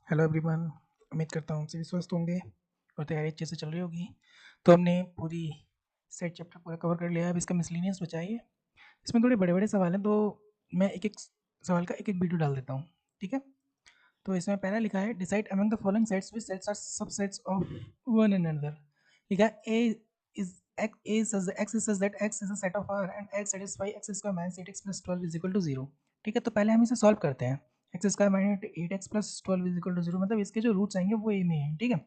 Hello everyone. उम्मीद करता हूँ आप सभी स्वस्थ होंगे और तैयारी अच्छे से चल रही होगी। तो हमने पूरी सेट चैप्टर पूरा कवर कर लिया है। अब इसका मिसलेनियस बचा है। इसमें थोड़े बड़े-बड़े सवाल हैं, तो मैं एक-एक सवाल का एक-एक वीडियो डाल देता हूँ, ठीक है? तो इसमें पहला लिखा है decide among the following sets which sets are subsets of one and another. लिखा है A says that X says that X is a set of R and X satisfy X square minus 8x plus 12 is equal to 0। ठीक है, तो पहले हम इसे solve करते हैं। X square minus 8x plus 12 is equal to 0, मतलब इसके जो रूट्स आएंगे वो ए में हैं, ठीक है।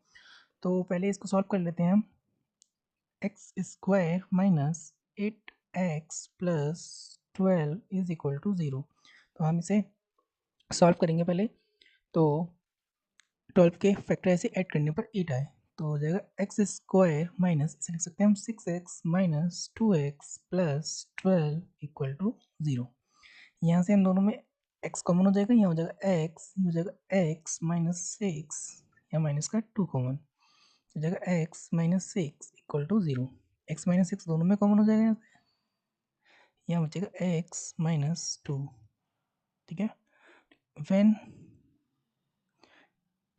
तो पहले इसको सॉल्व कर लेते हैं हम। X square minus 8x plus 12 is equal to 0। तो हम इसे सॉल्व करेंगे पहले। तो 12 के फैक्टर ऐसे ऐड करने पर 8 आए, तो हो जाएगा एक्स स्क्वायर माइनस, इसे लिख सकते हैं हम 6x minus 2x plus 12 equal to 0। यहाँ से इन दोनों में x कॉमन हो जाएगा, यहाँ हो जाएगा x, ये हो जाएगा x माइनस 6, या माइनस का 2 कॉमन हो जाएगा x minus 6 equal to 0। x minus 6 दोनों में कॉमन हो जाएगा, यहाँ बचेगा x माइनस 2, ठीक है। When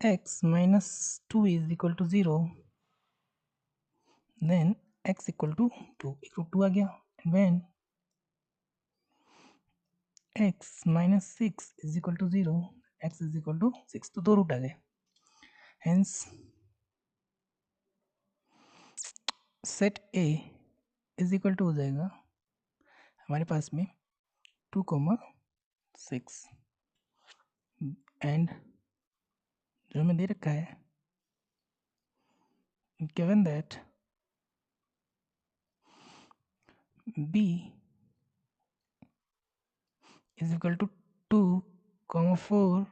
x minus 2 is equal to 0, then x equal to 2, एक रूट 2 आ गया। when x minus 6 is equal to 0, x is equal to 6, तो दो रूट आ गए। hence set a is equal to हो जाएगा हमारे पास में 2,6 एंड जो हमें दे रखा है given that b is equal to 2, 4,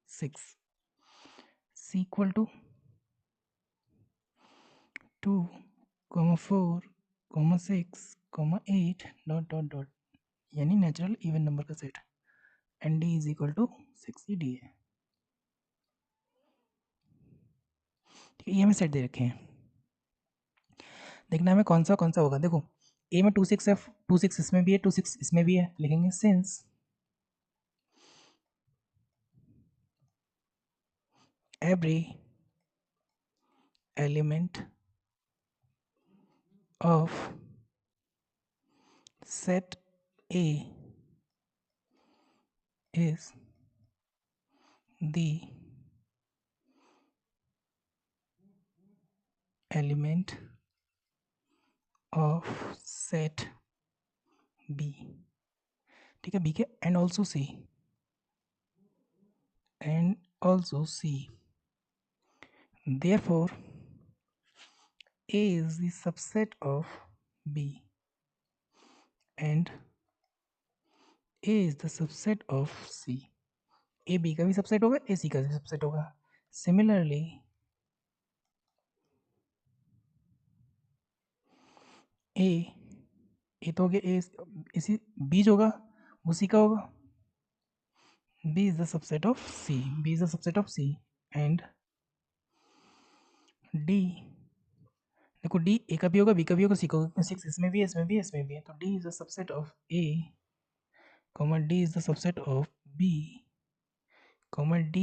6, c equal to 2, 4, 6, 8 dot dot dot, यानी नेचुरल इवन नंबर का set, and D is equal to 6, ये डी है, ठीक है। ये हमें सेट दे रखे हैं, देखना हमें कौन सा होगा। देखो ए में 2 6 है, 2 6 इसमें भी है, 2 6 इसमें भी है, लिखेंगे since every element of set A is the element of set B, ठीक है। B के and also C, therefore A is the subset of B and A is the subset of C। A B का भी subset होगा, A C का भी subset होगा। Similarly ए तो हो गया, ए इसी B जो होगा वो C का होगा। B is the subset of C, B is the subset of C and D, देखो D A का भी होगा, B का भी होगा, C का होगा, 6 इसमें भी है, इसमें भी है, इसमें भी है, तो D is the subset of A, D is the subset of B, D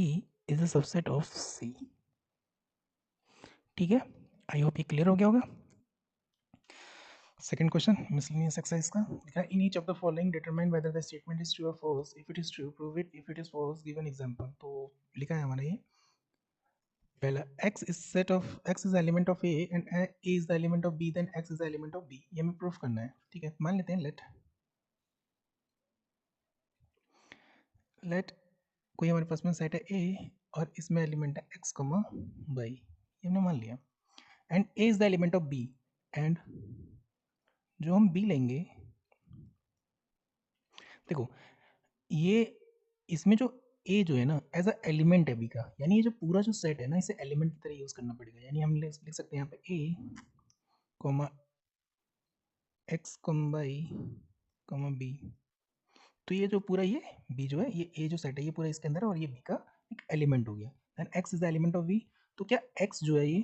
is the subset of C, ठीक है। आई होप ये क्लियर हो गया होगा। सेकंड क्वेश्चन मिसलेनियस एक्सरसाइज का लिखा है in each of the following determine whether the statement is true or false, if it is true prove it, if it is false give an example. तो लिखा है हमारा ये पहला x is the element of a and a is the element of b, then x is the element of b, ये हमें proof करना है, ठीक है। मान लेते हैं लेट कोई हमारे पास में सेट है a और इसमें एलिमेंट है x, y, ये हमने मान लिया, and a is the element of b, and जो हम b लेंगे, देखो ये इसमें जो a जो है ना एज अ एलिमेंट है b का, यानी ये जो पूरा जो सेट है ना इसे एलिमेंट की तरह यूज करना पड़ेगा, यानी हम लिख सकते हैं यहाँ पे a comma x y b, तो ये जो पूरा ये b जो है, ये a जो सेट है ये पूरा इसके अंदर है और ये b का एक एलिमेंट हो गया। Then x is the element of b, तो क्या x जो है ये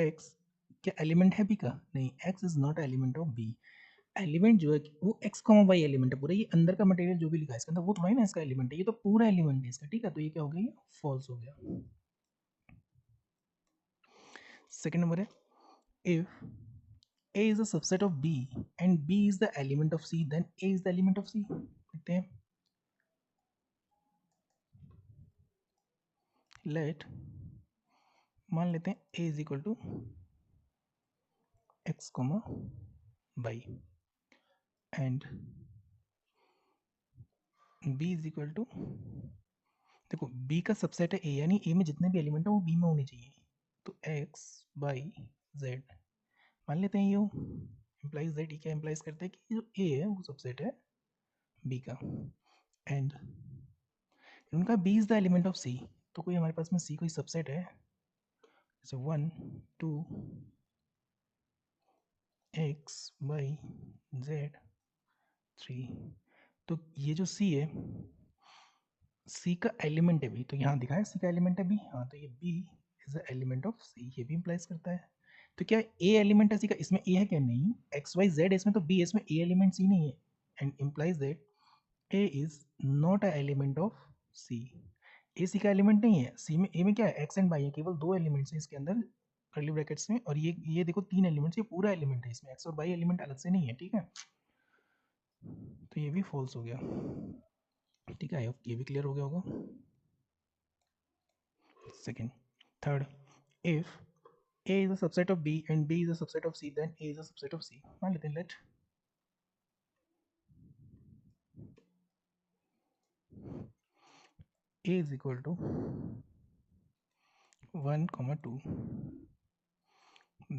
x क्या एलिमेंट है b का? नहीं, x is not element of b। Element जो है वो एक्स कॉमा वाई एलिमेंट है पूरा, ये अंदर का मटेरियल जो भी लिखा है इसके अंदर वो थोड़ा ही ना इसका एलिमेंट है, ये तो पूरा एलिमेंट है इसका, ठीक है। तो ये क्या हो गया, ये फॉल्स हो गया। सेकंड नंबर है, if A is a subset of B and B is the element of C, then A is the element of C। देखते हैं, लेट मान लेते हैं A is equal to x, y and B is equal to, देखो B का subset है A, यानी A में जितने भी एलिमेंट है वो B में होने चाहिए, तो x y z मान लेते हैं, ये इम्प्लाइज दैट, ये क्या इम्प्लाइज करता है कि जो A है वो सबसेट है B का, एंड उनका B is the element of C। तो कोई हमारे पास में C कोई सबसेट है, जैसे 1 2 x y z 3, तो ये जो C है, C का एलिमेंट है B, तो यहाँ दिखा है C का एलिमेंट है B, हाँ तो ये B is the element of C, ये भी इम्प्लाइज करता है। तो क्या A एलिमेंट है C का, इसमें A है क्या, नहीं, x y z इसमें तो B है, इसमें A एलिमेंट C नहीं है, and implies that A is not a element of C। A C का एलिमेंट नहीं है, C में A में क्या है, x एंड y है, केवल दो एलिमेंट्स हैं इसके अंदर कर्ली ब्रैकेट्स में, और ये देखो तीन एलिमेंट्स, ये पूरा एलिमेंट है, इसमें x और y एलिमेंट अलग से नहीं है, ठीक है। तो ये भी फॉल्स हो गया, ठीक है। आई होप ये भी क्लियर हो गया होगा। Second, third, if A is a subset of B and B is a subset of C, then A is a subset of C। मान लेते हैं, let A is equal to 1 2,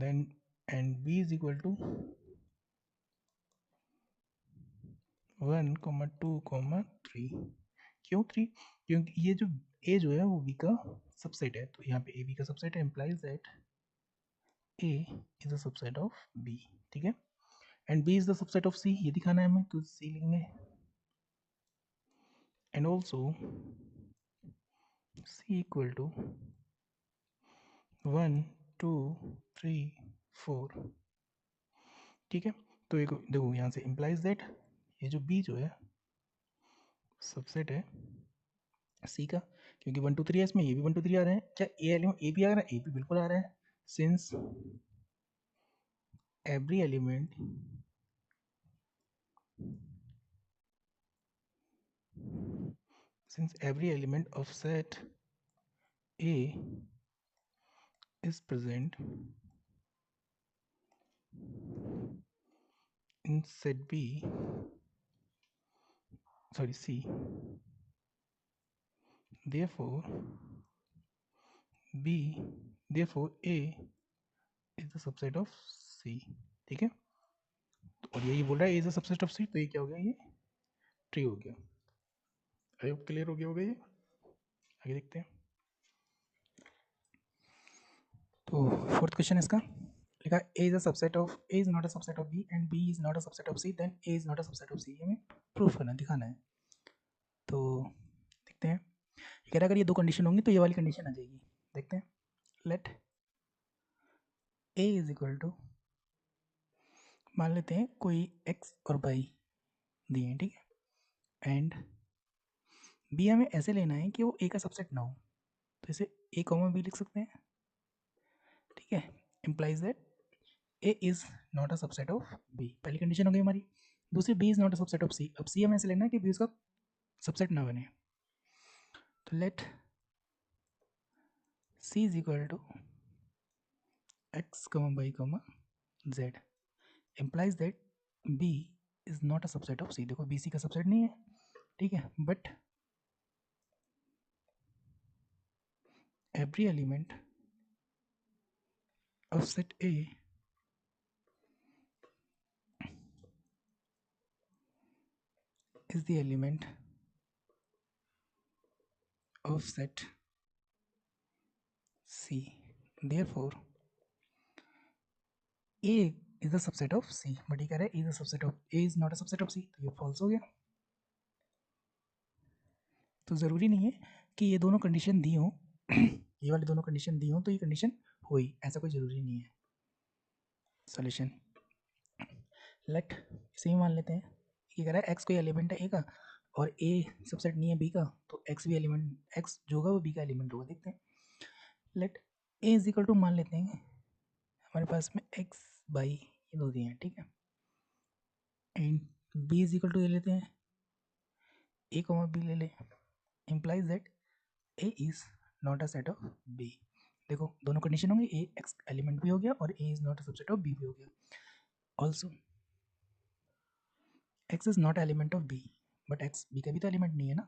then and B is equal to 1 2 3। क्यों 3? क्योंकि ये जो A जो है वो B का सबसेट है, तो यहाँ पे A B का सबसेट है, implies that A is a subset of B, ठीक है। And B is the subset of C, ये दिखाना है हमें, तो C लिखेंगे, and also C equal to 1 2 3 4, ठीक है। तो एक देखो यहाँ से implies that ये जो B जो है सबसेट है C का, क्योंकि 1 2 3 है इसमें, ये भी 1 2 3 आ रहे हैं, क्या A एलिमेंट A भी आ रहा है, A भी बिल्कुल आ रहा है, since every element of set A is present in set B, sorry C, therefore A is the subset of C, ठीक है। और यही बोल रहा है A is a subset of C, तो ये क्या हो गया, ये ट्री हो गया। आई होप क्लियर हो गया होगा ये। आगे देखते हैं, तो फोर्थ क्वेश्चन इसका लिखा A is a subset of A is not a subset of B and B is not a subset of C, then A is not a subset of C। ये हमें प्रूफ करना, दिखाना है। तो देखते हैं, ये कह रहा है अगर ये दो कंडीशन होंगी तो ये वाली कंडीशन आ जाएगी। देखते हैं, let A is equal to, मान लेते हैं कोई x और y दिए हैं, ठीक है, एंड B हमें ऐसे लेना है कि वो A का सबसेट ना हो, तो इसे A कॉमा B लिख सकते हैं, ठीक है। Implies that A is not a subset of B, पहली कंडीशन हो गई हमारी। दूसरी, B is not a subset of C, अब C हमें ऐसे लेना है कि B उसका सबसेट ना बने, तो let C is equal to x, y, z implies that B is not a subset of C। देखो B C का सबसेट नहीं है, ठीक है, but every element of set A is the element of set C, therefore A is a subset of C, but ये कह रहा है A is a subset of A is not a subset of C, तो ये false हो गया। तो ज़रूरी नहीं है कि ये दोनों कंडीशन दी हो ये वाली दोनों कंडीशन दी हो तो ये कंडीशन हुई, ऐसा कोई ज़रूरी नहीं है। सॉल्यूशन, लेट इसे ही मान लेते हैं, ये कह रहा है एक्स कोई एलिमेंट है ए का और ए सबसेट नहीं है बी का, तो एक्स भी एलिमेंट, एक्स जो होगा वो बी का एलिमेंट होगा। देखते हैं, let A is equal to मान लेते हैं हमारे पास में एक्स बाई ये दो दिए हैं, ठीक है, and B is equal to ये लेते हैं ए कॉमा बी ले लें, implies that A is not a set of B. देखो दोनों कंडीशन होंगे, ए एक्स एलिमेंट भी हो गया और A is not a subset of B भी हो गया। Also x is not element of B, but x B का भी तो एलिमेंट नहीं है ना,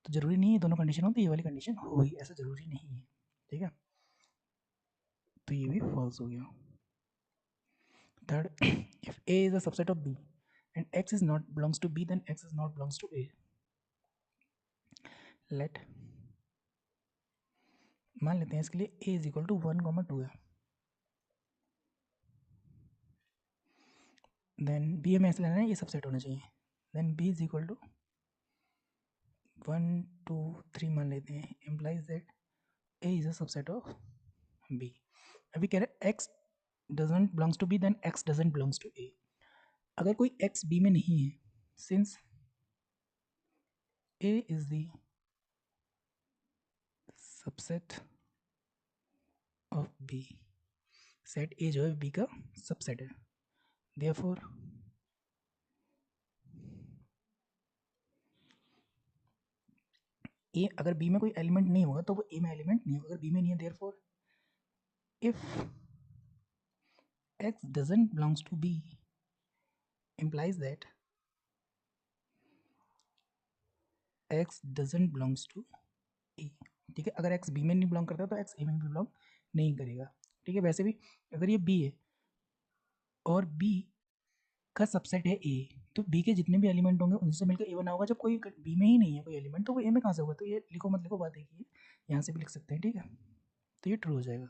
तो जरूरी नहीं है दोनों कंडीशन हो तो ये वाली कंडीशन हो ही, ऐसा जरूरी नहीं है, ठीक है, तो ये भी फॉल्स हो गया। Third, if a is a subset of b and x is not belongs to b, then x is not belongs to a। let मान लेते हैं इसके लिए a is equal to 1, 2 है, then b हमें ऐसे लेना है ये सबसेट होना चाहिए, then b is equal to 1, 2, 3 मान लेते हैं, implies that a is a subset of b। अभी कह रहे हैं x doesn't belongs to b, then x doesn't belongs to a। अगर कोई x b में नहीं है, since a is the subset of b, set a जो है b का सबसेट है, therefore a अगर b में कोई एलिमेंट नहीं होगा तो वो a में एलिमेंट नहीं होगा, अगर b में नहीं है therefore if x doesn't belongs to b implies that x doesn't belongs to a। ठीक है, अगर x b में नहीं बिलोंग करता तो x a में भी बिलोंग नहीं करेगा, ठीक है। वैसे भी अगर ये b है और b का सबसेट है a, तो b के जितने भी एलिमेंट होंगे उनसे मिलकर a बना होगा। जब कोई b में ही नहीं है कोई एलिमेंट तो वो a में कहाँ से होगा, तो ये लिखो मत लिखो बात एक ही है, यहाँ से भी लिख सकते हैं, ठीक है, तो ये ट्रू हो जाएगा।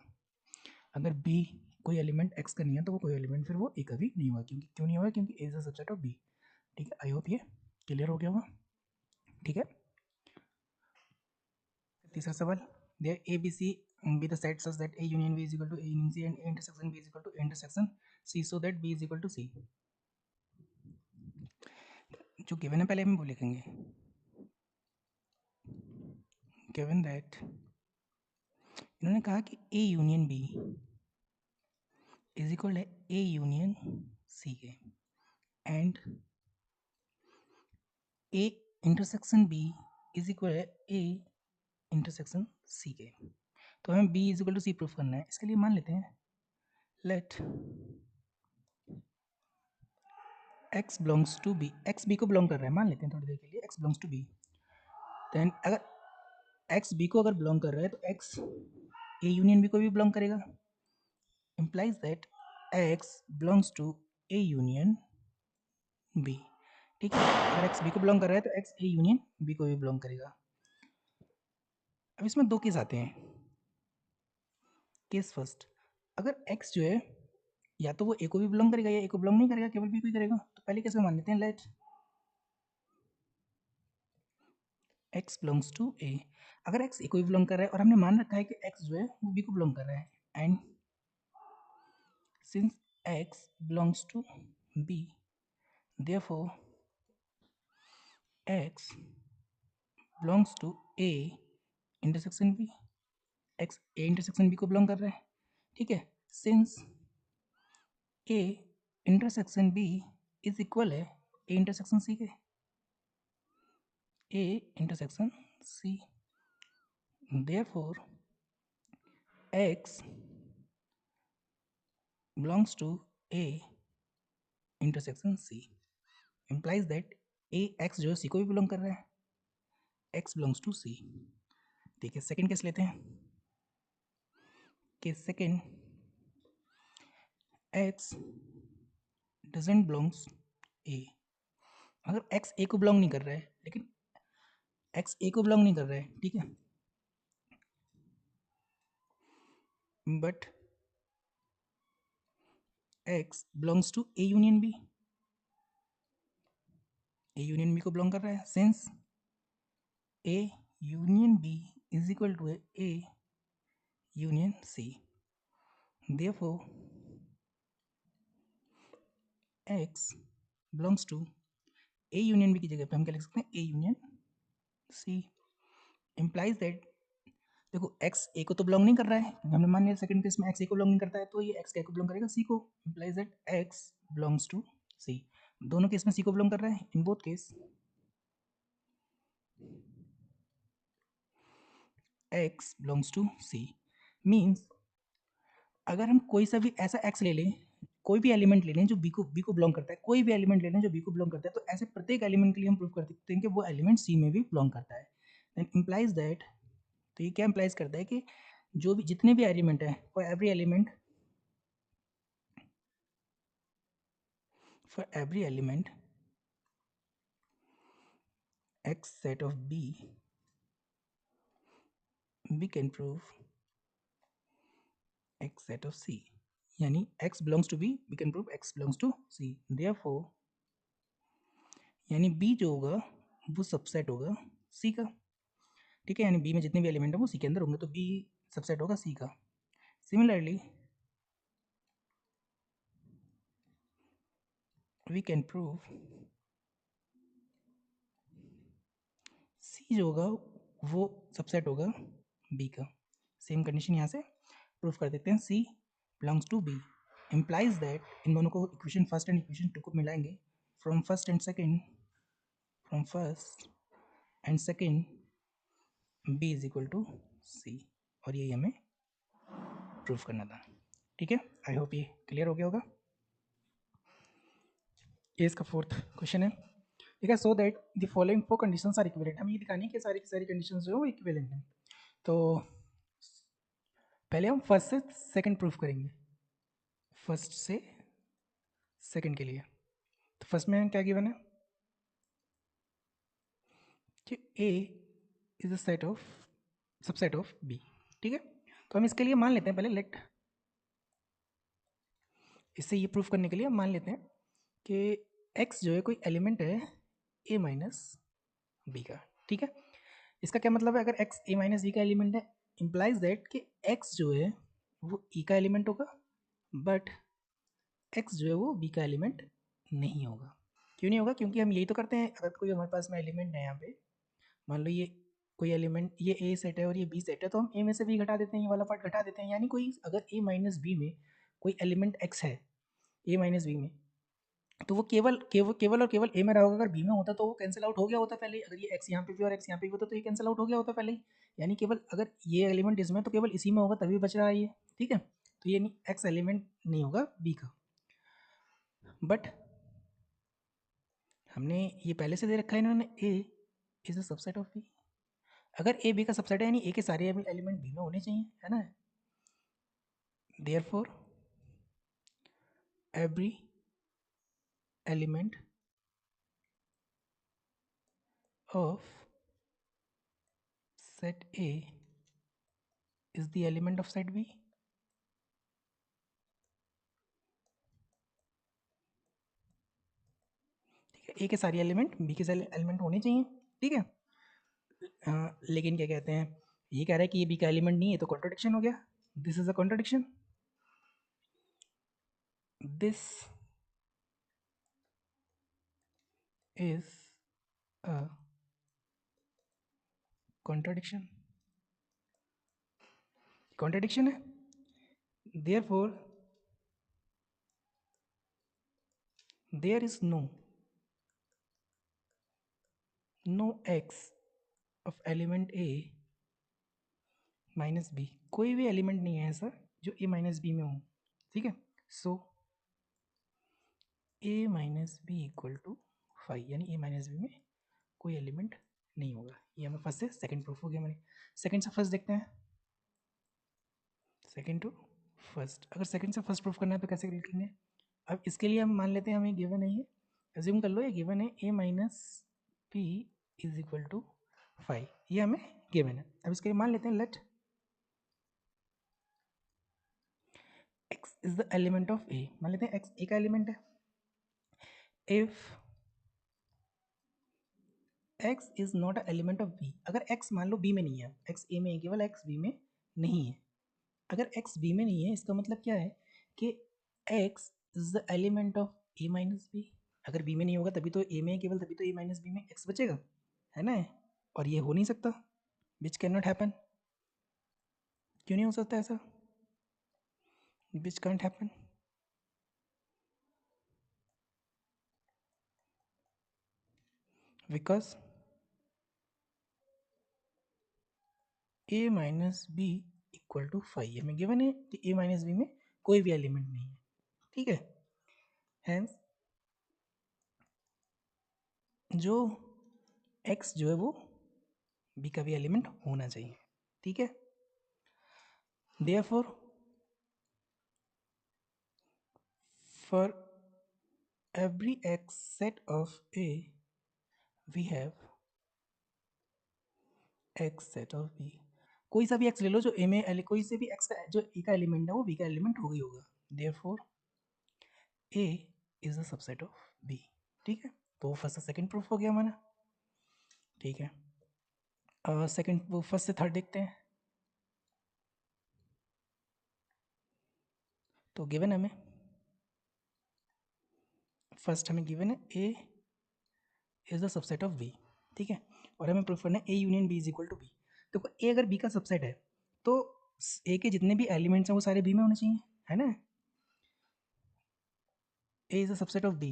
अगर b कोई एलिमेंट x का नहीं है तो वो कोई एलिमेंट फिर वो a का भी नहीं होगा, क्योंकि क्यों नहीं होगा, क्योंकि a is a subset of b। ठीक है, आई होप ये क्लियर हो गया होगा, ठीक है। तीसरा सवाल, there A B C be the set such that a union b is equal to a union c and a intersection b is equal to a intersection c so that b is equal to c। जो given है पहले हम वो लिखेंगे, given that इन्होंने कहा कि a union b is equal है a यूनियन c के, and a intersection b is equal है a इंटरसेक्शन c के। तो हमें b is equal to C proof करना है, इसके लिए मान लेते हैं let x belongs to b, x b को बिलोंग कर रहा है, मान लेते हैं थोड़ी देर के लिए x belongs to b, then अगर x b को अगर बिलोंग कर रहा है तो x a यूनियन b को भी बिलोंग करेगा, implies that x belongs to a union b। ठीक है, अगर x b को बिलोंग कर रहा है तो x a यूनियन b को भी बिलोंग करेगा। अब इसमें दो केस आते हैं, केस फर्स्ट, अगर x जो है या तो वो a को भी बिलोंग करेगा या a को बिलोंग नहीं करेगा, केवल b को ही करेगा, तो पहले कैसे मान लेते हैं, let x belongs to a। अगर x a को भी बिलोंग कर रहा है और हमने मान रखा है कि x जो है वो b को बिलोंग कर रहा है, and since x belongs to b therefore x belongs to a intersection b, x a intersection b को बिलोंग कर रहा है, ठीक है, since a intersection b is equal है a इंटरसेक्शन c के, a intersection c, therefore x belongs to a intersection c, implies that a x जो है c को भी बिलोंग कर रहा है, x belongs to c। ठीक है, सेकंड केस लेते हैं, case second, x doesn't belongs a। अगर x a को बिलोंग नहीं कर रहा है, लेकिन x a को बिलोंग नहीं कर रहा है, ठीक है, but x belongs to a union b, a union b को बिलोंग कर रहा है, since a union b is equal to a union c, therefore x belongs to A union B की जगह पे हम क्या लिख सकते हैं, A union C implies that, देखो x a को तो बिलोंग नहीं कर रहा है, हमने मान लिया सेकंड केस में x a को बिलोंग नहीं करता है, तो ये x क्या को बिलोंग करेगा, c को, implies that x belongs to c, दोनों केस में c को बिलोंग कर रहा है, in both case x belongs to c means अगर हम कोई सा भी ऐसा x ले लें, कोई भी एलिमेंट ले लें जो b को बिलोंग करता है, कोई भी एलिमेंट ले लें जो b को बिलोंग करता है, तो ऐसे प्रत्येक एलिमेंट के लिए हम प्रूव कर सकते हैं कि वो एलिमेंट c में भी बिलोंग करता है, देन इम्प्लाइज दैट, तो ये क्या इम्प्लाइज करता है कि जो भी जितने भी एलिमेंट है, for every element x set of b, we can prove x set of c, यानी x belongs to b, we can prove x belongs to c, therefore यानी b जो होगा वो सबसेट होगा c का, ठीक है, यानी b में जितने भी एलिमेंट है वो c के अंदर होंगे, तो b सबसेट होगा c का। Similarly we can prove c जो होगा वो सबसेट होगा b का, सेम कंडीशन यहाँ से प्रूफ कर देते हैं, c belongs to b implies that, इन दोनों को equation first and equation two को मिलाएंगे, from first and second b is equal to c, और यही हमें प्रूफ करना था, ठीक है। आई होप ये क्लियर हो गया होगा। ये इसका फोर्थ क्वेश्चन है, ठीक है। So that the following four conditions are equivalent, हम ये दिखाने की सारी की सारी कंडीशंस जो है वो इक्विवेलेंट हैं। तो पहले हम फर्स्ट से सेकंड प्रूफ करेंगे, फर्स्ट से सेकंड के लिए। तो फर्स्ट में क्या गिवन है कि a is a set of subset of b, ठीक है। तो हम इसके लिए मान लेते हैं पहले, लेट, इससे ये प्रूफ करने के लिए हम मान लेते हैं कि x जो है कोई एलिमेंट है a माइनस बी का, ठीक है। इसका क्या मतलब है, अगर x a माइनस बी का एलिमेंट है, इम्प्लाइज दैट कि x जो है वो e का एलिमेंट होगा, बट x जो है वो b का एलिमेंट नहीं होगा। क्यों नहीं होगा, क्योंकि हम यही तो करते हैं, अगर कोई हमारे पास में एलिमेंट है यहाँ पे, मान लो ये कोई एलिमेंट, ये a सेट है और ये b सेट है, तो हम a में से b घटा देते हैं, ये वाला पार्ट घटा देते हैं, यानी कोई अगर a माइनस बी में कोई एलिमेंट x है a माइनस बी में, तो वो केवल और केवल ए में रहा होगा, अगर बी में होता तो वो कैंसिल आउट हो गया होता पहले ही, अगर ये एक्स यहाँ पे भी और एक्स यहाँ पे भी होता तो ये कैंसिल आउट हो गया होता पहले ही, यानी केवल अगर ये एलिमेंट इसमें तो केवल इसी में होगा तभी बच रहा है ये, ठीक है। तो ये नहीं, एक्स एलिमेंट नहीं होगा बी का, बट हमने ये पहले से दे रखा है इन्होंने, A is a subset of B, अगर ए बी का सबसेट है यानी ए के सारे एलिमेंट बी में होने चाहिए, है ना। Therefore every element of set A is the element of set B, A के सारे एलिमेंट बी के सारे एलिमेंट होने चाहिए, ठीक है। लेकिन क्या कहते हैं, ये कह रहा है कि ये बी का एलिमेंट नहीं है, तो कॉन्ट्रडिक्शन हो गया, this is a contradiction, this is a contradiction, contradiction है, therefore there is no x of element A minus B, कोई भी एलिमेंट नहीं है ऐसा जो ए माइनस बी में हो, ठीक है। सो ए माइनस बी इक्वल टू 5, यानी ए माइनस बी में कोई एलिमेंट नहीं होगा, ये हमें फर्स्ट से सेकंड प्रूफ हो गया हमारे। सेकंड से फर्स्ट देखते हैं, सेकंड टू फर्स्ट, अगर सेकंड से फर्स्ट प्रूफ करना है तो कैसे करेंगे, अब इसके लिए हम मान लेते हैं हमें गिवन है, ये एज्यूम कर लो ये गिवन है a minus P is equal to 5, ये हमें गिवन है। अब इसके लिए मान लेते हैं let x is the element of a, मान लेते हैं x a का एलिमेंट है, if x is not a element of b, अगर x मान लो b में नहीं है, x a में है केवल, x b में नहीं है, अगर x b में नहीं है इसका मतलब क्या है कि x is the element of A minus B, अगर बी में नहीं होगा तभी तो ए में है केवल, तभी तो ए माइनस बी में एक्स बचेगा, है ना। और ये हो नहीं सकता, विच कैन नॉट हैपन। क्यों नहीं हो सकता ऐसा, which can't happen? Because A minus B equal to 5 हमें गिवन है कि ए माइनस बी में कोई भी एलिमेंट नहीं है, ठीक है। हैंस जो x जो है वो b का भी एलिमेंट होना चाहिए, ठीक है। Therefore for every x set of a we have x set of b। कोई सा भी x ले लो जो a में, कोई से भी x का जो a का एलिमेंट है वो b का एलिमेंट हो गई होगा। Therefore a is a subset of b, ठीक है। तो फर्स्ट से सेकंड प्रूफ हो गया हमारा, ठीक है। सेकंड वो फर्स्ट से थर्ड देखते हैं। तो गिवन हमें फर्स्ट हमें गिवन है a is the subset of b, ठीक है। और हमें प्रूफ करना है a union b is equal to b। देखो a अगर b का सबसेट है तो a के जितने भी एलिमेंट्स हैं वो सारे b में होने चाहिए, है ना। a is a subset of b,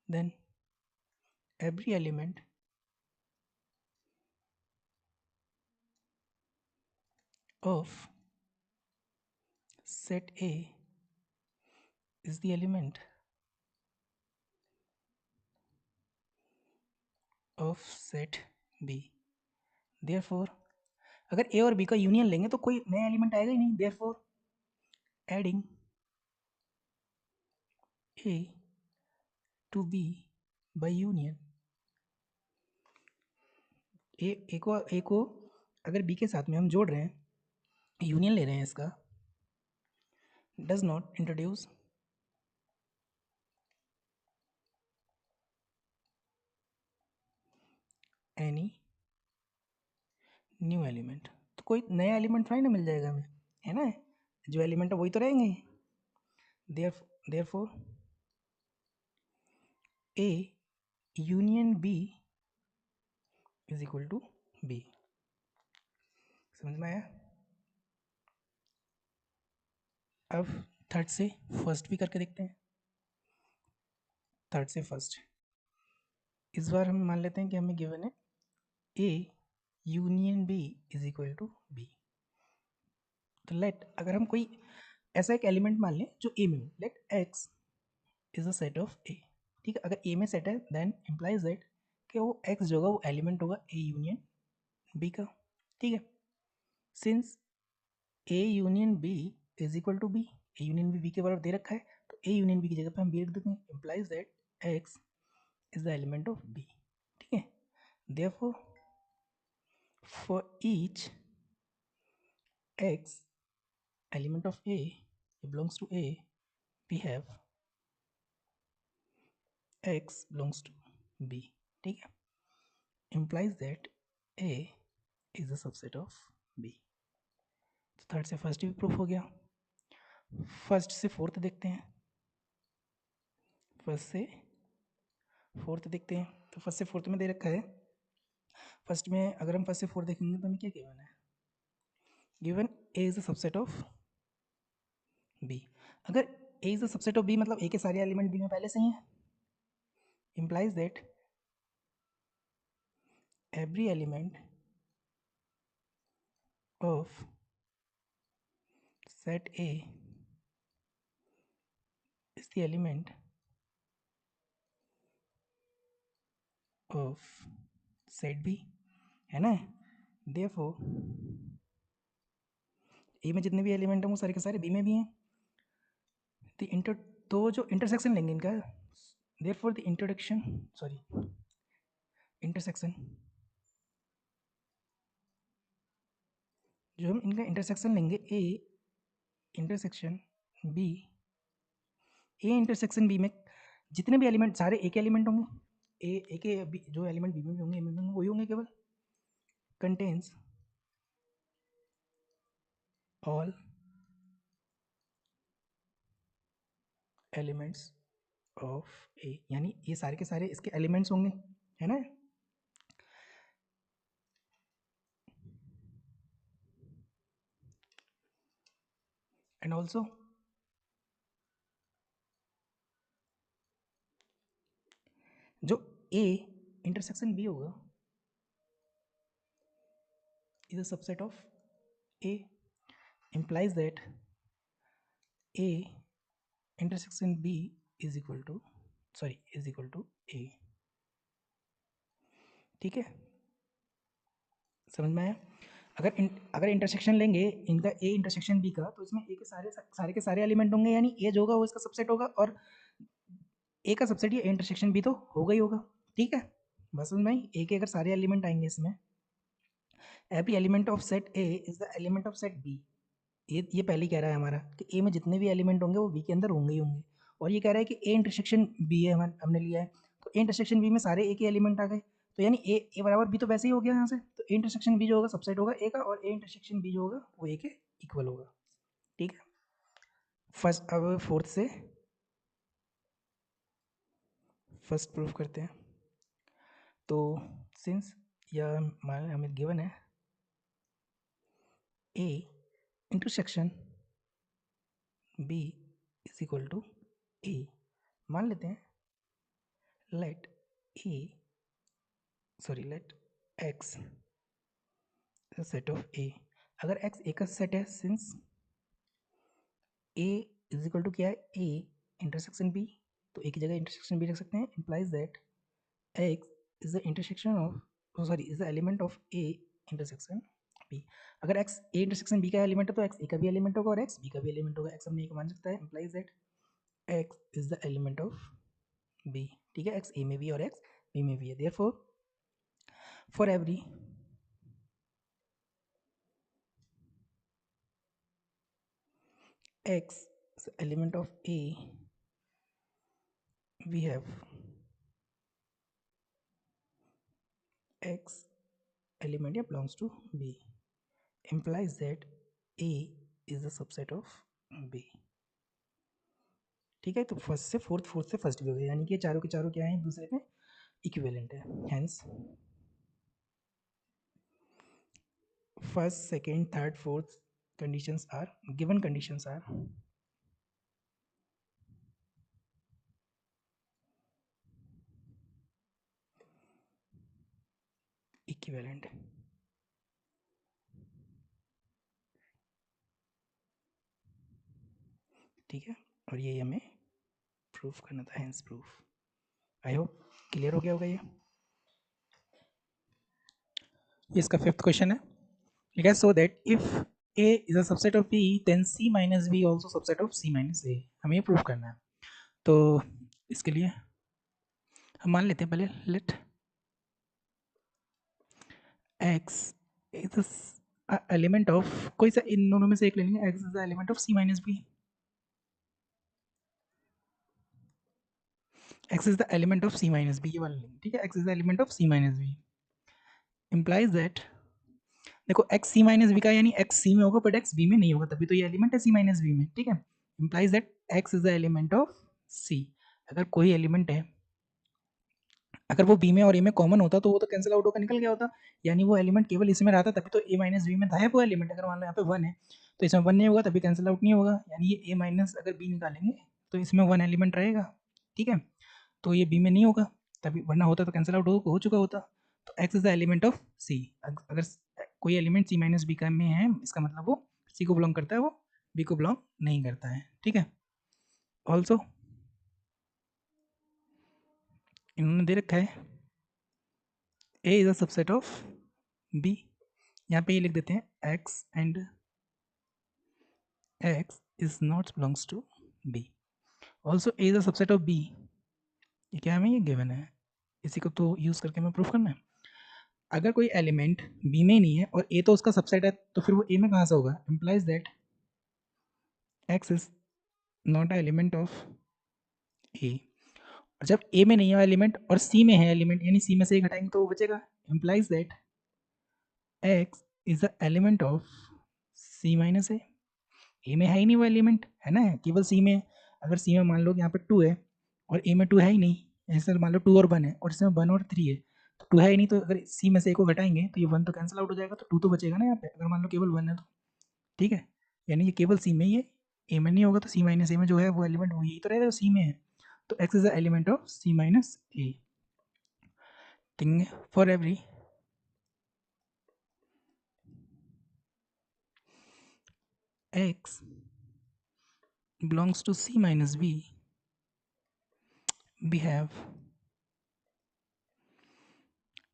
then every element of set a is the element of set b। therefore अगर a और b का यूनियन लेंगे तो कोई नया एलिमेंट आएगा ही नहीं। therefore adding a to b by union, a को अगर b के साथ में हम जोड़ रहे हैं, यूनियन ले रहे हैं इसका, does not introduce any new element. तो कोई नया एलिमेंट थोड़ी ना मिल जाएगा हमें, है ना। जो एलिमेंट है वही तो रहेंगे। therefore a union b is equal to b। समझ में आया। अब थर्ड से फर्स्ट भी करके देखते हैं। थर्ड से फर्स्ट इस बार हम मान लेते हैं कि हमें गिवन है a union b is equal to b। तो लेट अगर हम कोई ऐसा एक एलिमेंट मान लें जो a में हो, let x is a set of a, ठीक है। अगर a में सेट है देन इम्प्लाइज दैट कि वो x जो होगा वो एलिमेंट होगा a यूनियन b का, ठीक है। Since a union b is equal to b, a union b के बराबर दे रखा है, तो a यूनियन b की जगह पे हम b रख देते हैं। Implies that x is the element of b, ठीक है। therefore for each x element of a belongs to a, we have x belongs to b, ठीक है। implies that a is a subset of b। तो third से first भी proof हो गया। First से फोर्थ देखते हैं। फर्स्ट से फोर्थ देखते हैं। तो फर्स्ट से फोर्थ में दे रखा है, फर्स्ट में अगर हम फर्स्ट से फोर्थ देखेंगे तो हमें क्या गिवन है, given a is a subset of b। अगर a is a subset of b मतलब a के सारे एलिमेंट b में पहले से ही हैं। implies that every element of set a is the element of set b, है ना। therefore a में जितने भी एलिमेंट हैं वो सारे के सारे b में भी हैं। द इंटर तो जो इंटरसेक्शन लेंगे इनका, therefore the introduction sorry intersection, जो हम इनका इंटरसेक्शन लेंगे a intersection b, a intersection b में जितने भी एलिमेंट सारे a के एलिमेंट होंगे, a के जो एलिमेंट b में भी होंगे a में भी होंगे वही होंगे केवल। contains all elements ऑफ ए, यानी ये सारे के सारे इसके एलिमेंट्स होंगे, है ना। एंड ऑल्सो जो ए इंटरसेक्शन बी होगा is a subset of A, implies that a intersection b is equal to a। ठीक है, समझ में आया। अगर इंटरसेक्शन लेंगे इनका ए इंटरसेक्शन बी का, तो इसमें ए के सारे के सारे एलिमेंट होंगे, यानी ए जो होगा वो इसका सबसेट होगा, और ए का सबसेट ये इंटरसेक्शन बी तो होगा ही होगा। ठीक है, बस समझ में आई। ए के अगर सारे एलिमेंट आएंगे इसमें, every element of set A is the element of set B. ये पहले ही कह रहा है हमारा कि ए में जितने भी एलिमेंट होंगे वो बी के अंदर होंगे ही होंगे, और ये कह रहा है कि ए इंटरसेक्शन बी है, हमने लिया है, तो ए इंटरसेक्शन बी में सारे ए के एलिमेंट आ गए, तो यानी ए बराबर बी तो वैसे ही हो गया यहाँ से, तो ए इंटरसेक्शन बी जो होगा सबसेट होगा ए का, और ए इंटरसेक्शन बी जो होगा वो ए के इक्वल होगा। ठीक है, फर्स्ट अब फर्स्ट प्रूफ करते हैं। तो सिंस यह मान हमें गिवन है A intersection B is equal to A, मान लेते हैं let x is a set of a। अगर x a का सेट है, since a is equal to क्या है, a इंटरसेक्शन b, तो a की जगह इंटरसेक्शन b रख सकते हैं, implies that x is the intersection of is the element of a intersection b। अगर x a इंटरसेक्शन b का एलिमेंट है तो x a का भी एलिमेंट होगा और x b का भी एलिमेंट होगा, x हमने एक मान सकता है, implies that x is the element of b। ठीक है, x a में भी और x b में भी है, therefore for every x is the element of a, we have x element belongs to b, implies that a is a subset of b। ठीक है, तो फर्स्ट से फोर्थ, फोर्थ से फर्स्ट भी हो गया, यानी कि चारों के चारों क्या है, एक दूसरे में इक्विवेलेंट है, hence first second third fourth conditions are given, conditions are equivalent। ठीक है, और ये हमें प्रूफ करना था, hence proof. I hope clear हो गया होगा ये इसका फिफ्थ क्वेश्चन है। ठीक है, so that if a is a subset of b then c minus b also subset of c minus a, हमें ये प्रूफ करना है। तो इसके लिए हम मान लेते हैं पहले let x is a element of, कोई सा इन दोनों में से एक ले लेंगे, x is the element of c minus b, x is the element of c minus b, ये वाला लेंगे। ठीक है, x is the element of c minus b implies that, देखो x c माइनस बी का यानी x c में होगा बट x b में नहीं होगा, तभी तो ये एलिमेंट है c माइनस बी में। ठीक है, implies that x is the element of c। अगर कोई एलिमेंट है, अगर वो b में और a में कॉमन होता तो वो तो कैंसिल आउट होकर निकल गया होता, यानी वो एलिमेंट केवल इसमें रहा था, तभी तो a माइनस बी में था वो एलिमेंट। अगर मान लो यहाँ पे 1 है तो इसमें 1 नहीं होगा, तभी कैंसिल आउट नहीं होगा, यानी ये a माइनस अगर b निकालेंगे तो इसमें 1 एलिमेंट रहेगा। ठीक है, तो ये b में नहीं होगा, तभी वरना होता तो कैंसिल आउट हो चुका होता। तो x is the element of c। अगर कोई एलिमेंट c माइनस बी का में है, इसका मतलब वो c को बिलोंग करता है, वो b को बिलोंग नहीं करता है। ठीक है, ऑल्सो इन्होंने दे रखा है a is a subset of b, यहाँ पे ये लिख देते हैं x and x is not belongs to b। Also a is a subset of b, ये क्या हमें ये गिवन है, इसी को तो यूज करके हमें प्रूफ करना है। अगर कोई एलिमेंट b में नहीं है और a तो उसका सबसेट है, तो फिर वो a में कहाँ से होगा, implies that x is not a element of a। और जब a में नहीं है एलिमेंट और c में है एलिमेंट, यानी c में से एक हटाएंगे तो वो बचेगा, implies that x is the element of c minus a। में है ही नहीं वो एलिमेंट, है ना, केवल c में। अगर c में मान लो कि यहाँ पे 2 है और ए में 2 है ही नहीं, ऐसे मान लो 2 और 1 है और इसमें 1 और 3 है, तो 2 है ही नहीं, तो अगर सी में से ए को घटाएंगे तो ये 1 तो कैंसिल आउट हो जाएगा, तो 2 तो बचेगा ना यहाँ पे, अगर मान लो केवल 1 है तो। ठीक है, यानी ये केवल सी में ही है, ए में नहीं होगा, तो सी माइनस ए में जो है वो एलिमेंट वही तो रहेगा जो सी में है, तो x is the element of C minus A. ठीक है, for every x belongs to C minus B, we have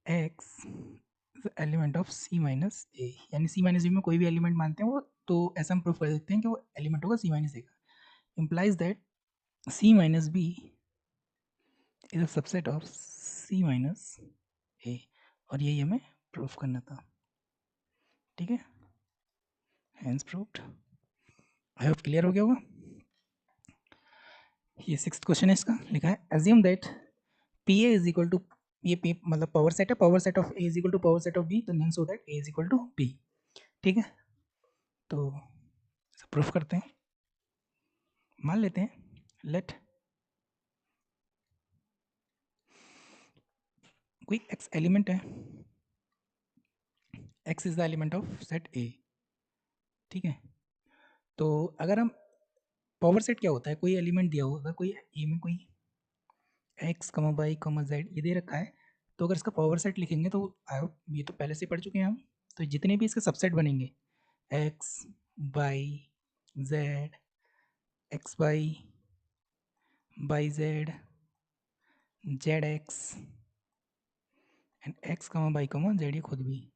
x is the element of C minus A, यानी C minus B में कोई भी एलिमेंट मानते हैं वो, तो ऐसा हम प्रूफ कर सकते हैं कि वो एलिमेंट होगा C minus A का, implies that C minus B is a subset of C minus A, और यही हमें प्रूफ करना था। ठीक है, hence proved। I hope clear हो गया होगा। ये 6th क्वेश्चन है, इसका लिखा है assume that P A is equal to, ये पी मतलब पावर सेट है, power set of A is equal to power set of B, तो mean so that A is equal to B. ठीक है, तो प्रूफ करते हैं, मान लेते हैं लेट कोई एक्स एलिमेंट है, x is the element of set ए। ठीक है, तो अगर हम पावर सेट क्या होता है, कोई एलिमेंट दिया हो, अगर कोई ए में कोई x comma Y comma Z ये दे रखा है, तो अगर इसका पावर सेट लिखेंगे तो ये तो पहले से पढ़ चुके हैं हम, तो जितने भी इसके सबसेट बनेंगे X Y Z, X Y Y Z, Z X and X comma Y comma Z, ये खुद भी,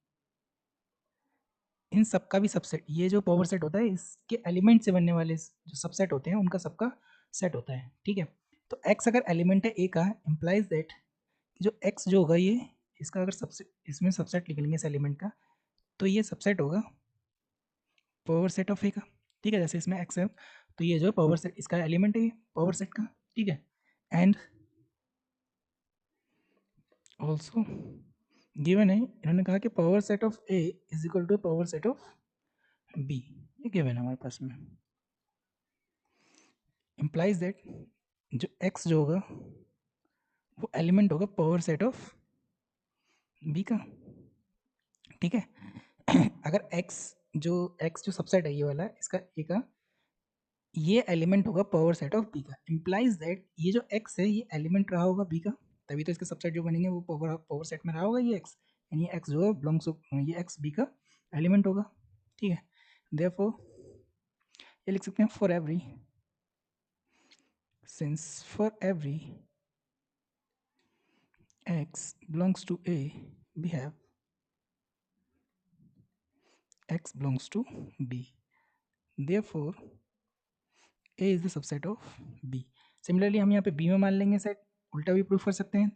इन सबका भी सबसेट, ये जो पावर सेट होता है इसके एलिमेंट से बनने वाले जो सबसेट होते हैं उनका सबका सेट होता है। ठीक है, तो x अगर एलिमेंट है ए का, इम्प्लाइज दैट जो x जो होगा ये, इसका अगर सबसेट, इसमें सबसेट लिखेंगे इस एलिमेंट का, तो ये सबसेट होगा पावर सेट ऑफ ए का। ठीक है, जैसे इसमें x है, तो ये जो पावर सेट इसका एलिमेंट है पावर सेट का। ठीक है, एंड ऑल्सो गिवन है, इन्होंने कहा कि power set of A is equal to power set of B, ये गिवन है हमारे पास में, इम्प्लाइज दैट जो x जो होगा वो एलिमेंट होगा पावर सेट ऑफ बी का। ठीक है, अगर x जो सबसेट है ये वाला इसका ए का, ये एलिमेंट होगा पावर सेट ऑफ बी का, इम्प्लाइज दैट ये जो x है ये एलिमेंट रहा होगा बी का, तभी तो इसके सबसेट जो बनेंगे वो पावर पावर सेट में रहा होगा ये x, यानी ये x जो है बिलोंग्स ये x बी का एलिमेंट होगा। ठीक है, देयरफॉर ये लिख सकते हैं for every, since for every x belongs to A, we have x belongs to B, therefore A is the subset of B। Similarly हम यहाँ पे B में मान लेंगे सेट, उल्टा भी प्रूफ कर सकते हैं।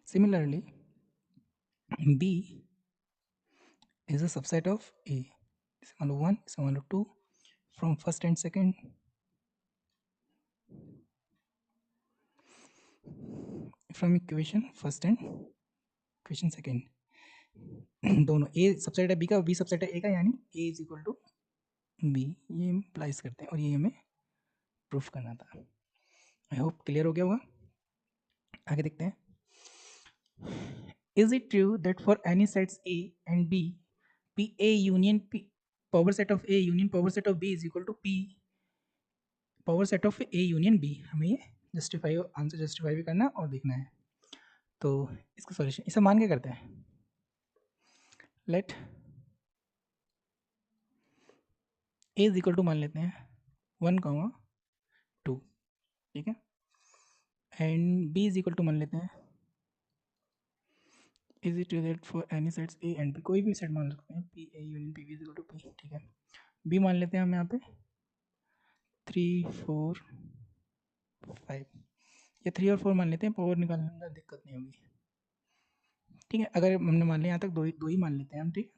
Similarly B is a subset of A, इसे मान लो 1, इसे मान लो 2, from first and second, from equation first and equation second, दोनों A सबसेट है B का, B सबसेट है A का, यानी A is equal to B, ये इम्प्लाइज करते हैं और ये हमें प्रूफ करना था। आई होप क्लियर हो गया होगा। आगे देखते हैं, is it true that for any sets A and B, P A union P power set of A union power set of B is equal to P power set of A union B, हमें ये justify answer justify भी करना और देखना है। तो इसका solution इसे मान के करते हैं, let A is equal to मान लेते हैं 1, 2, ठीक है, and B is equal to मान लेते हैं, is it that for any sets A and B, कोई भी सेट मान सकते हैं, P A union P B is equal to P। ठीक है, B मान लेते हैं हम यहाँ पे 3, 4, 5, या 3 और 4 मान लेते हैं, पावर निकालने में दिक्कत नहीं होगी। ठीक है, अगर हमने मान लिया यहाँ तक दो ही मान लेते हैं हम। ठीक,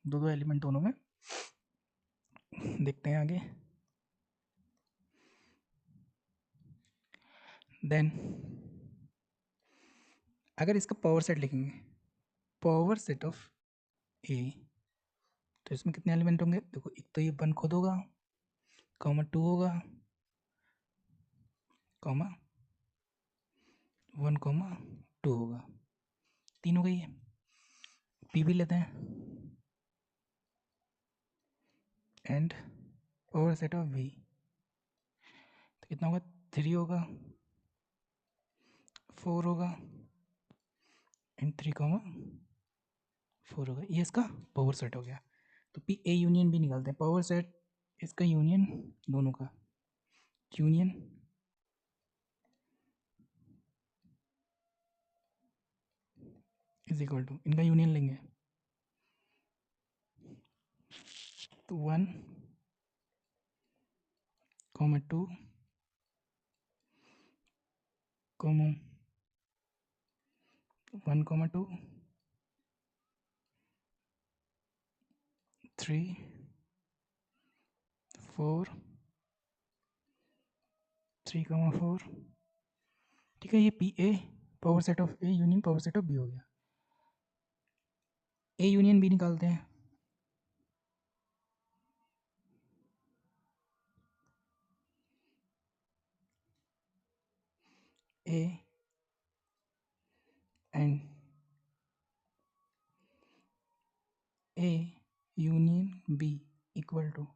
दो एलिमेंट दोनों में। देखते हैं आगे, देन अगर इसका पावर सेट लिखेंगे, पावर सेट ऑफ ए, तो इसमें कितने एलिमेंट होंगे, देखो एक तो ये 1 खुद होगा, कॉमा 2 होगा, कॉमा 1 कॉमा 2 होगा, 3 हो गई है। पी भी लेते हैं, and power set of V, तो कितना होगा, 3 होगा, 4 होगा, एंड 3 कॉमा 4 होगा। ये इसका पावर सेट हो गया। तो पी ए यूनियन भी निकालते हैं, पावर सेट इसका यूनियन दोनों का, यूनियन इज इक्वल टू, इनका यूनियन लेंगे तो 1 कॉमा 2 कॉमा 1 कॉमा 2 3 4 3 कॉमा 4। ठीक है, ये P A power set of A union power set of B हो गया। ए यूनियन बी निकालते हैं, A and A union B equal to,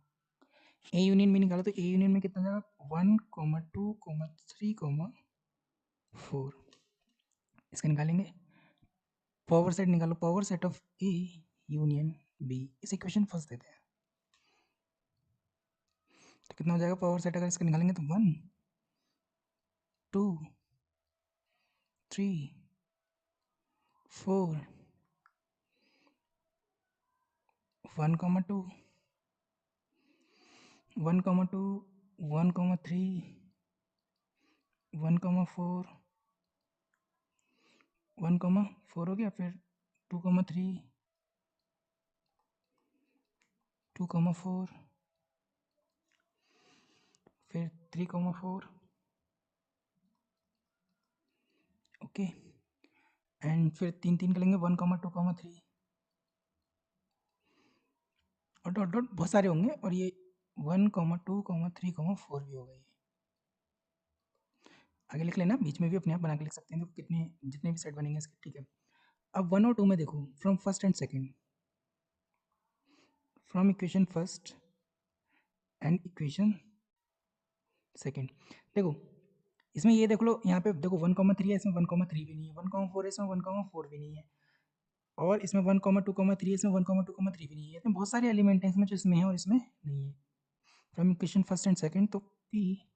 A union B निकालो तो ए यूनियन में कितना जाएगा, 1 कॉमा 2 कॉमा 3 कॉमा 4। इसका निकालेंगे, पावर सेट निकालो, power set of A union B, इस इक्वेशन फर्स्ट देते हैं तो कितना हो जाएगा पावर सेट, अगर इसका निकालेंगे तो 1 2 3 4 1 comma 2 1 comma 2 1 comma 3 1 comma 4 1 comma 4 हो गया, फिर 2 कॉमा 3 2 कॉमा 4, फिर 3 कॉमा 4, ओके, एंड फिर 3 3 करेंगे, 1 कॉमा 2 कॉमा 3 और डॉट डॉट बहुत सारे होंगे, और ये 1 कॉमा 2 कॉमा 3 कॉमा 4 भी हो गई। आगे लिख लेना, बीच में भी अपने आप बना के लिख सकते हैं, तो कितने जितने भी सेट बनेंगे इसके, ठीक है। अब 1 और 2 में देखो, from first and second, from equation first and equation second, देखो इसमें ये देख लो, यहाँ पे देखो 1 कॉमा 3 है, इसमें 1 कॉमा 3 भी नहीं है, 1 कॉमा 4 है, इसमें 1 कॉमा 4 भी नहीं है, और इसमें 1 कॉमा 2 कॉमा 3 है, इसमें 1 कॉमा 2 कॉमा 3 भी नहीं है। इसमें बहुत सारे एलिमेंट हैं इसमें, जो इसमें है और इसमें नहीं है। From equation first and second, तो P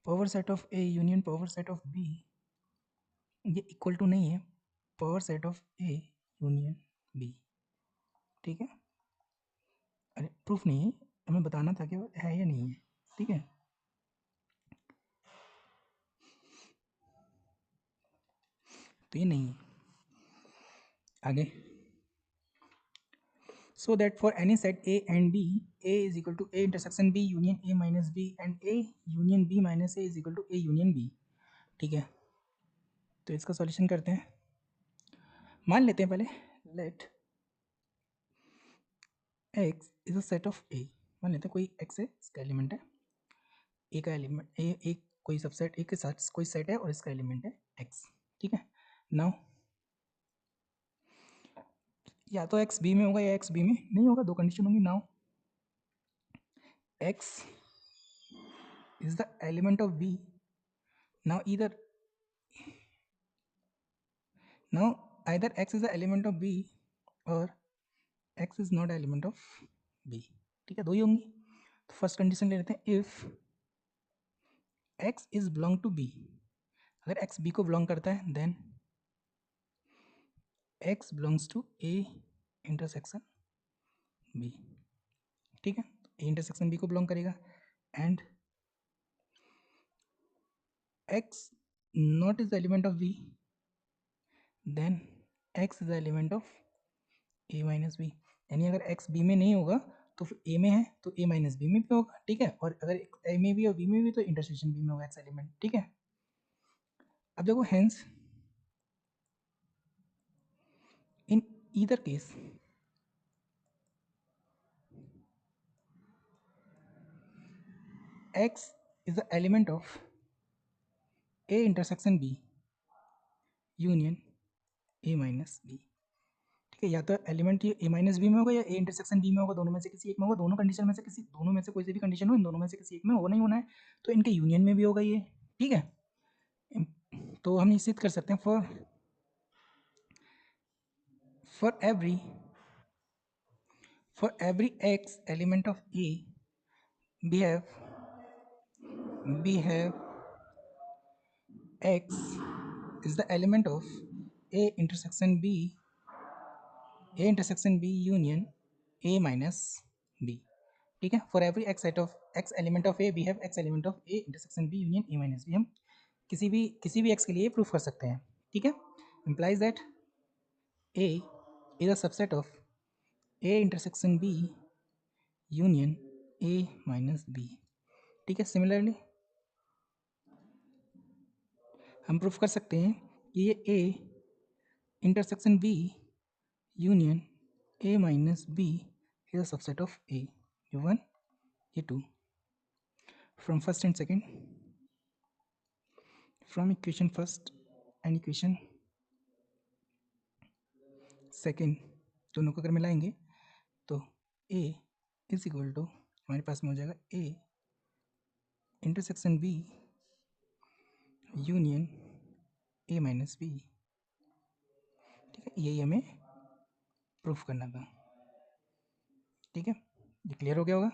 power set of A union power set of B, ये इक्वल टू नहीं है power set of A union B, ठीक है। अरे प्रूफ नहीं है, हमें बताना था कि वो है या नहीं है, ठीक है। तो ये नहीं है। आगे, so that for any set a and b, a is equal to a intersection b union a minus b and a union b minus a is equal to a union b, ठीक है। तो इसका solution करते हैं, मान लेते हैं पहले, let x is a set of a, मान लेते हैं कोई x है, इसका एलिमेंट है, a का एलिमेंट a, एक कोई सबसेट a के साथ कोई सेट है और इसका एलिमेंट है x, ठीक है। नाउ या तो x b में होगा या x b में नहीं होगा, दो कंडीशन होंगी। Now x is the element of b, now either x is the element of b और x is not element of b, ठीक है, दो ही होंगी। तो फर्स्ट कंडीशन ले लेते हैं, इफ x is belong to b, अगर x b को बिलोंग करता है, then x belongs to a intersection b, ठीक है। a इंटरसेक्शन b को बिलोंग करेगा, and x not is the element of b, then x is the element of a minus B, यानी अगर x b में नहीं होगा तो फिर a में है तो a माइनस बी में भी होगा, ठीक है। और अगर a में भी और b में भी तो इंटरसेक्शन b में होगा x एलिमेंट, ठीक है। अब देखो, hence in either case x is the element of a intersection b union a minus b। ठीक है, या तो एलिमेंट ये a माइनस बी में होगा या a इंटरसेक्शन b में होगा, दोनों में से किसी एक में होगा, दोनों कंडीशन में से किसी, दोनों में से कोई सी भी कंडीशन हो, इन दोनों में से किसी एक में होना ही होना है, तो इनके यूनियन में भी होगा ये। ठीक है, तो हम ये सिद्ध कर सकते हैं for every x element of a we have x is the element of a intersection b union a minus b। ठीक है, for every x element of a we have x element of a intersection b union a minus b। हम किसी भी x के लिए proof कर सकते हैं। ठीक है, implies that a is a subset of a intersection b union a minus b। ठीक है, सिमिलरली हम प्रूफ कर सकते हैं कि ये a intersection b union a minus b is a subset of a, ये वन ये two. From first and second, from equation first and equation second, दोनों को अगर मिलाएंगे तो a इज इक्वल टू हमारे पास में हो जाएगा a intersection b union a minus b। ठीक है, यही हमें प्रूफ करना था। ठीक है, ये क्लियर हो गया होगा।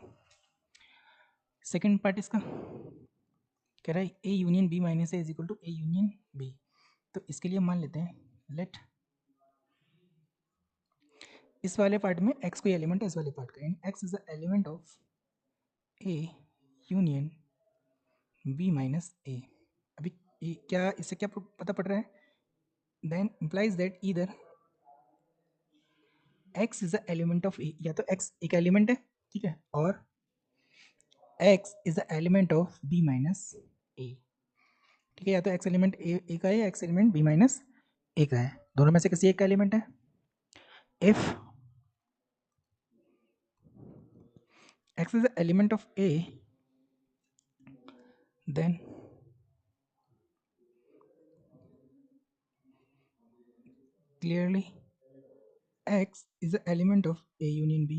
सेकेंड पार्ट इसका कह रहा है a union b minus a is equal to a union b। तो इसके लिए मान लेते हैं लेट इस वाले पार्ट में x कोई एलिमेंट है इस वाले पार्ट का, यानी x is the element of a union b minus a। अभी ये क्या, इससे क्या पता पड़ रहा है, then implies that either x is the element of a, या तो x एक एलिमेंट है, ठीक है, और x is the element of b minus a। ठीक है, या तो x एलिमेंट a का है या x element b minus a का है, दोनों में से किसी एक का एलिमेंट है। If x is the element of a, then clearly x is the element of a union b।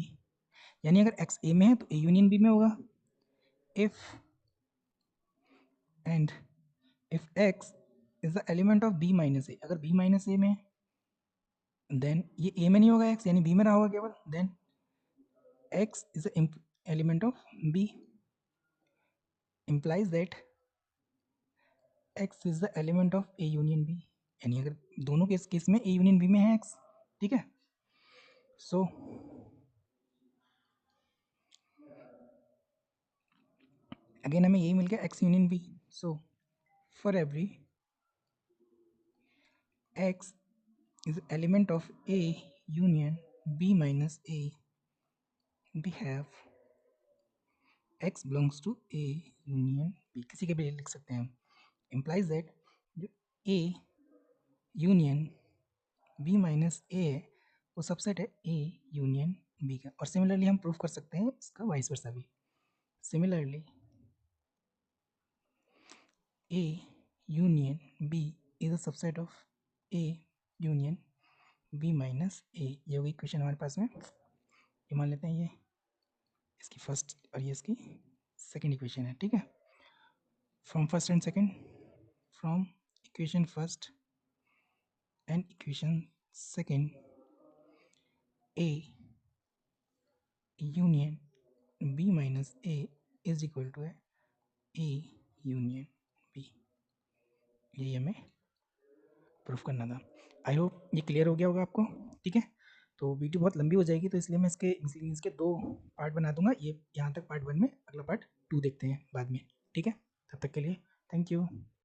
यानी अगर x a में है तो a यूनियन b में होगा। if and if x is the element of b minus a, अगर b minus a में है then ये a में नहीं होगा x, यानी b में रहा होगा केवल, then x is the element of b, implies that x is the element of a union b। यानी अगर दोनों के केस में a यूनियन b में है x। ठीक है, सो अगेन हमें यही मिल गया x union b। So for every x is element of a union b minus a, we have x belongs to a union b, किसी के भी लिख सकते हैं हम। implies that जो a union b minus a है वो सबसेट है a union b का। और सिमिलरली हम प्रूफ कर सकते हैं इसका वाइस वर्सा भी। Similarly a union b is a subset of a union b minus a। ये वही क्वेश्चन हमारे पास में, ये मान लेते हैं ये इसकी फर्स्ट और ये इसकी सेकेंड इक्वेशन है। ठीक है, from first and second, from equation first and equation second, a union b minus a is equal to है a यूनियन b। यही हमें प्रूफ करना था। आई होप ये क्लियर हो गया होगा आपको। ठीक है, तो वीडियो बहुत लंबी हो जाएगी तो इसलिए मैं इसके दो पार्ट बना दूंगा। ये यहाँ तक पार्ट 1 में, अगला पार्ट 2 देखते हैं बाद में। ठीक है, तब तक के लिए थैंक यू।